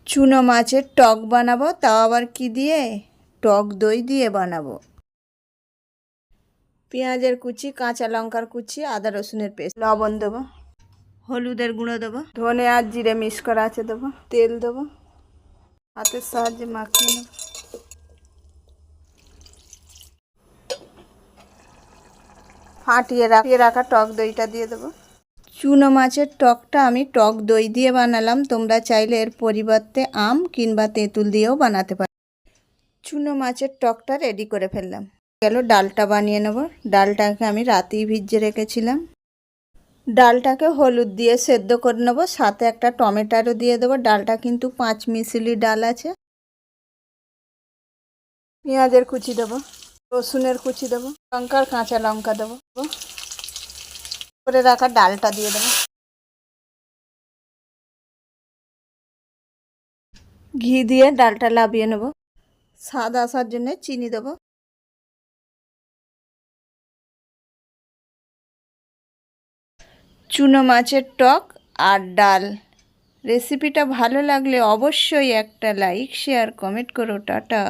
চুনো মাছের টক বানাবো, তাও আবার কি দিয়ে? টক দই দিয়ে বানাবো। পেঁয়াজের কুচি, কাঁচা লঙ্কার কুচি, আদা রসুনের পেস্ট, লবণ দেবো, হলুদের গুঁড়ো দেবো, ধনে আর জিরে মিক্স করা আছে দেবো, তেল দেবো, হাতের সাহায্যে মাখিয়ে নেব। ফাটিয়ে রাখা টক দইটা দিয়ে দেবো। চুনো মাছের টকটা আমি টক দই দিয়ে বানালাম, তোমরা চাইলে এর পরিবর্তে আম কিংবা তেঁতুল দিয়েও বানাতে পারো। চুনো মাছের টকটা রেডি করে ফেললাম। গেল ডালটা বানিয়ে নেব। ডালটাকে আমি রাতেই ভিজিয়ে রেখেছিলাম। ডালটাকে হলুদ দিয়ে সেদ্ধ করে নেব, সাথে একটা টমেটোও দিয়ে দেবো। ডালটা কিন্তু 5 মিশালি ডাল আছে। পেঁয়াজের কুচি দেবো, রসুনের কুচি দেবো, লঙ্কার কাঁচা লঙ্কা দেবো, করে রাখা ডালটা দিয়ে দেবো। ঘি দিয়ে ডালটা লাবিয়ে নেব। স্বাদ আসার জন্য চিনি দেবো। চুনো মাছের টক আর ডাল রেসিপিটা ভালো লাগলে অবশ্যই একটা লাইক, শেয়ার, কমেন্ট করো। টাটা।